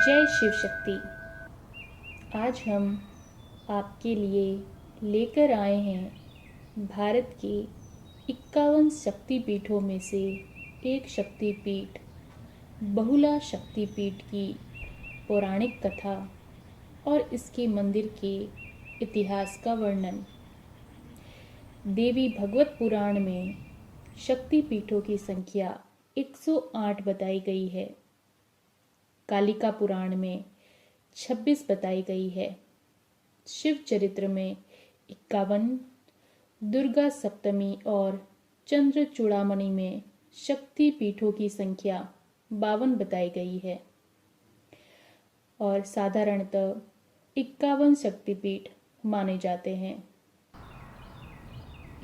जय शिव शक्ति। आज हम आपके लिए लेकर आए हैं भारत के 51 शक्तिपीठों में से एक शक्तिपीठ बहुला शक्तिपीठ की पौराणिक कथा और इसके मंदिर के इतिहास का वर्णन। देवी भगवत पुराण में शक्तिपीठों की संख्या 108 बताई गई है। कालिका पुराण में 26 बताई गई है। शिव चरित्र में 51, दुर्गा सप्तमी और चंद्र चूड़ामणि में शक्ति पीठों की संख्या 52 बताई गई है और साधारणतः 51 शक्तिपीठ माने जाते हैं।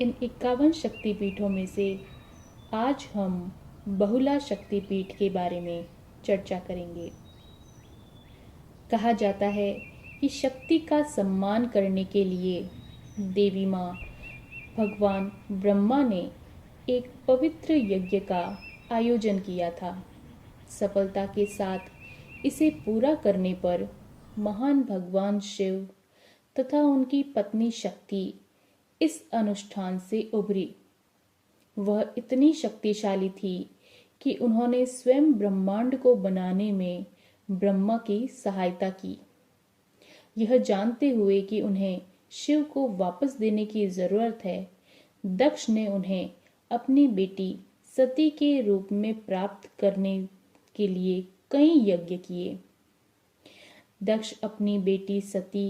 इन 51 शक्तिपीठों में से आज हम बहुला शक्तिपीठ के बारे में चर्चा करेंगे। कहा जाता है कि शक्ति का सम्मान करने के लिए देवी माँ भगवान ब्रह्मा ने एक पवित्र यज्ञ का आयोजन किया था। सफलता के साथ इसे पूरा करने पर महान भगवान शिव तथा उनकी पत्नी शक्ति इस अनुष्ठान से उभरी। वह इतनी शक्तिशाली थी कि उन्होंने स्वयं ब्रह्मांड को बनाने में ब्रह्मा की सहायता की। यह जानते हुए कि उन्हें शिव को वापस देने की जरूरत है, दक्ष ने उन्हें अपनी बेटी सती के रूप में प्राप्त करने के लिए कई यज्ञ किए। दक्ष अपनी बेटी सती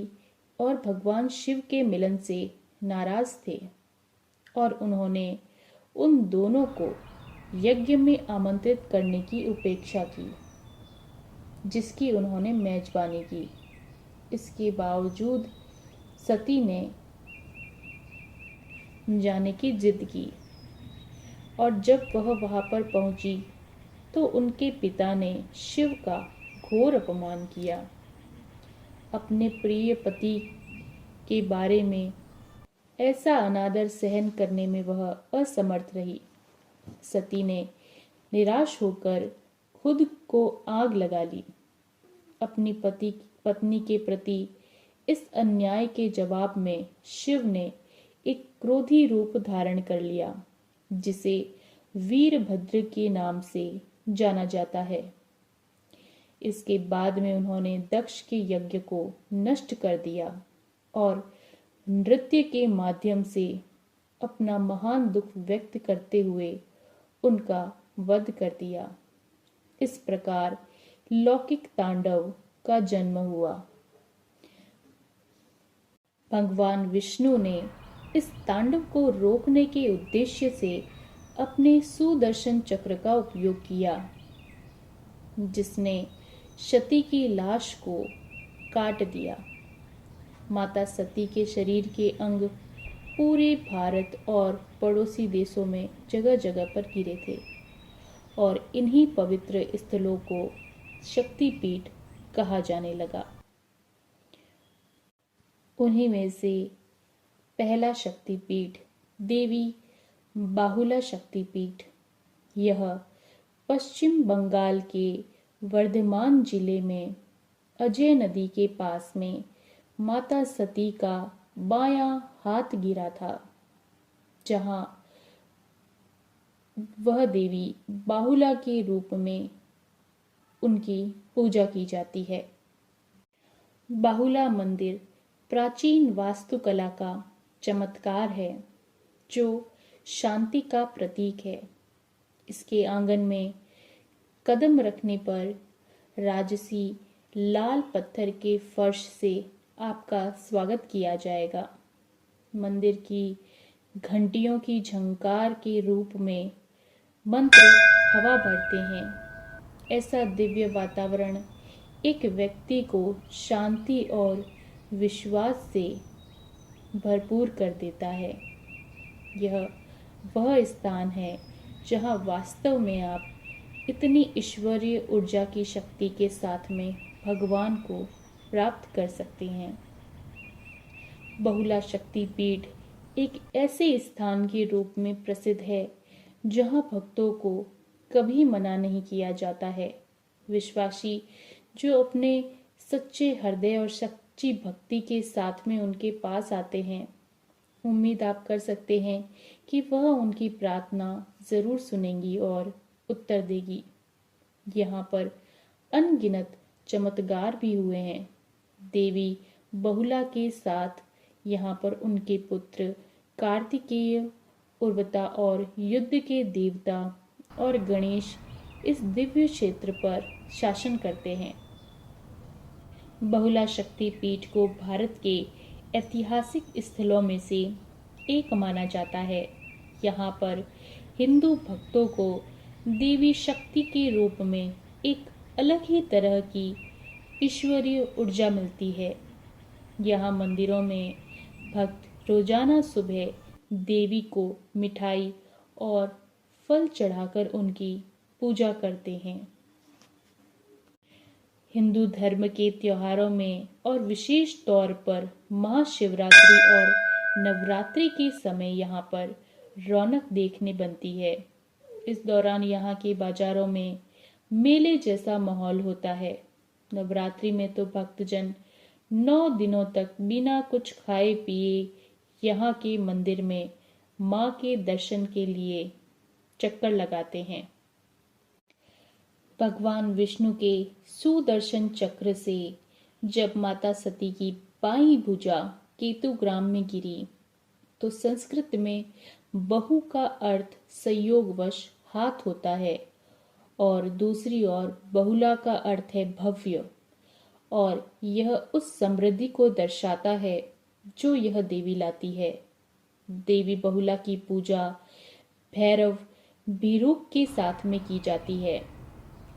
और भगवान शिव के मिलन से नाराज थे और उन्होंने उन दोनों को यज्ञ में आमंत्रित करने की उपेक्षा की, जिसकी उन्होंने मेजबानी की। इसके बावजूद सती ने जाने की जिद की और जब वह वहां पर पहुंची तो उनके पिता ने शिव का घोर अपमान किया। अपने प्रिय पति के बारे में ऐसा अनादर सहन करने में वह असमर्थ रही। सती ने निराश होकर खुद को आग लगा ली। अपनी पत्नी के प्रति इस अन्याय के जवाब में शिव ने एक क्रोधी रूप धारण कर लिया, जिसे वीरभद्र के नाम से जाना जाता है। इसके बाद में उन्होंने दक्ष के यज्ञ को नष्ट कर दिया और नृत्य के माध्यम से अपना महान दुख व्यक्त करते हुए उनका वध कर दिया। इस प्रकार लौकिक तांडव का जन्म हुआ। भगवान विष्णु ने इस तांडव को रोकने के उद्देश्य से अपने सुदर्शन चक्र का उपयोग किया, जिसने सती की लाश को काट दिया। माता सती के शरीर के अंग पूरे भारत और पड़ोसी देशों में जगह जगह पर गिरे थे और इन्हीं पवित्र स्थलों को शक्तिपीठ कहा जाने लगा। उन्हीं में से पहला शक्तिपीठ देवी बाहुला शक्तिपीठ। यह पश्चिम बंगाल के वर्धमान जिले में अजय नदी के पास में माता सती का बायां हाथ गिरा था, जहां वह देवी बाहुला के रूप में उनकी पूजा की जाती है। बाहुला मंदिर प्राचीन वास्तुकला का चमत्कार है, जो शांति का प्रतीक है। इसके आंगन में कदम रखने पर राजसी लाल पत्थर के फर्श से आपका स्वागत किया जाएगा। मंदिर की घंटियों की झंकार के रूप में मंत्र हवा भरते हैं। ऐसा दिव्य वातावरण एक व्यक्ति को शांति और विश्वास से भरपूर कर देता है। यह वह स्थान है जहां वास्तव में आप इतनी ईश्वरीय ऊर्जा की शक्ति के साथ में भगवान को प्राप्त कर सकते हैं। बहुला शक्तिपीठ एक ऐसे स्थान के रूप में प्रसिद्ध है जहां भक्तों को कभी मना नहीं किया जाता है। विश्वासी जो अपने सच्चे हृदय और सच्ची भक्ति के साथ में उनके पास आते हैं, उम्मीद आप कर सकते हैं कि वह उनकी प्रार्थना जरूर सुनेंगी और उत्तर देगी। यहाँ पर अनगिनत चमत्कार भी हुए हैं। देवी बहुला के साथ यहाँ पर उनके पुत्र कार्तिकेय, उर्वता और युद्ध के देवता और गणेश इस दिव्य क्षेत्र पर शासन करते हैं। बहुला शक्ति पीठ को भारत के ऐतिहासिक स्थलों में से एक माना जाता है। यहाँ पर हिंदू भक्तों को देवी शक्ति के रूप में एक अलग ही तरह की ईश्वरीय ऊर्जा मिलती है। यहाँ मंदिरों में भक्त रोजाना सुबह देवी को मिठाई और फल चढ़ाकर उनकी पूजा करते हैं। हिंदू धर्म के त्योहारों में और विशेष तौर पर महाशिवरात्रि और नवरात्रि के समय यहाँ पर रौनक देखने बनती है। इस दौरान यहाँ के बाजारों में मेले जैसा माहौल होता है। नवरात्रि में तो भक्तजन 9 दिनों तक बिना कुछ खाए पिए यहाँ के मंदिर में माँ के दर्शन के लिए चक्कर लगाते हैं। भगवान विष्णु के सुदर्शन चक्र से जब माता सती की बाईं भुजा केतुग्राम में गिरी तो संस्कृत में बहु का अर्थ संयोगवश हाथ होता है और दूसरी ओर बहुला का अर्थ है भव्य, और यह उस समृद्धि को दर्शाता है जो यह देवी लाती है। देवी बहुला की पूजा भैरव भीरूप के साथ में की जाती है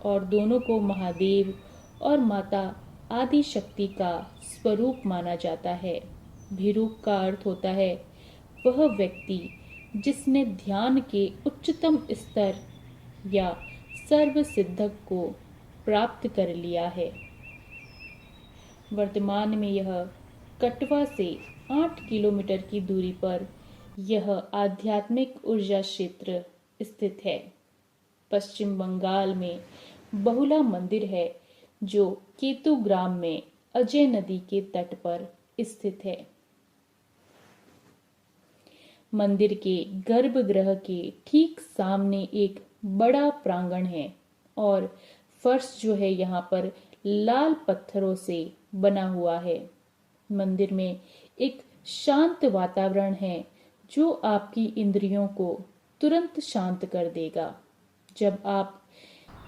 और दोनों को महादेव और माता आदि शक्ति का स्वरूप माना जाता है। भीरूप का अर्थ होता है वह व्यक्ति जिसने ध्यान के उच्चतम स्तर या सर्व सिद्धक को प्राप्त कर लिया है। वर्तमान में यह कटवा से 8 किलोमीटर की दूरी पर यह आध्यात्मिक ऊर्जा क्षेत्र स्थित है। पश्चिम बंगाल में बहुला मंदिर है जो केतुग्राम में अजय नदी के तट पर स्थित है। मंदिर के गर्भगृह के ठीक सामने एक बड़ा प्रांगण है और फर्श जो है यहाँ पर लाल पत्थरों से बना हुआ है। मंदिर में एक शांत वातावरण है जो आपकी इंद्रियों को तुरंत शांत कर देगा। जब आप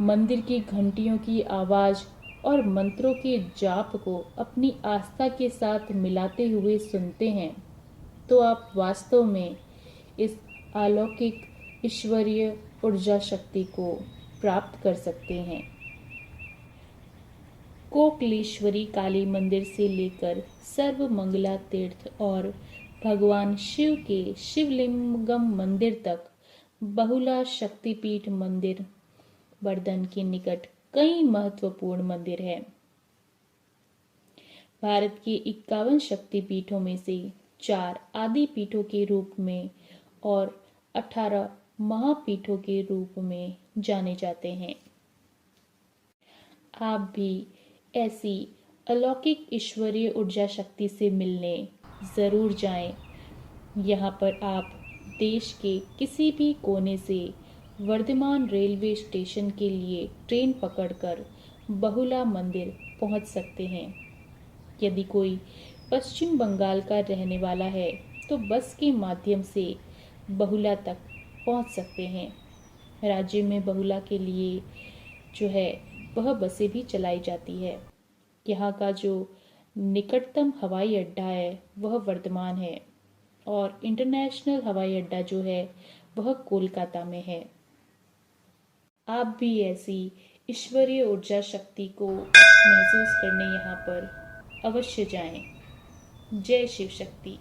मंदिर की घंटियों की आवाज और मंत्रों के जाप को अपनी आस्था के साथ मिलाते हुए सुनते हैं तो आप वास्तव में इस अलौकिक ईश्वरीय ऊर्जा शक्ति को प्राप्त कर सकते हैं। कोकलेश्वरी काली मंदिर से लेकर सर्वमंगला तीर्थ और भगवान शिव के शिवलिंगम मंदिर तक बहुला शक्तिपीठ मंदिर वर्धन के निकट कई महत्वपूर्ण मंदिर हैं। भारत के 51 शक्तिपीठों में से 4 आदि पीठों के रूप में और 18 महापीठों के रूप में जाने जाते हैं। आप भी ऐसी अलौकिक ईश्वरीय ऊर्जा शक्ति से मिलने जरूर जाएं। यहाँ पर आप देश के किसी भी कोने से वर्धमान रेलवे स्टेशन के लिए ट्रेन पकड़कर बहुला मंदिर पहुँच सकते हैं। यदि कोई पश्चिम बंगाल का रहने वाला है तो बस के माध्यम से बहुला तक पहुँच सकते हैं। राज्य में बहुला के लिए जो है वह बसें भी चलाई जाती है। यहाँ का जो निकटतम हवाई अड्डा है वह वर्धमान है और इंटरनेशनल हवाई अड्डा जो है वह कोलकाता में है। आप भी ऐसी ईश्वरीय ऊर्जा शक्ति को महसूस करने यहाँ पर अवश्य जाएं। जय शिव शक्ति।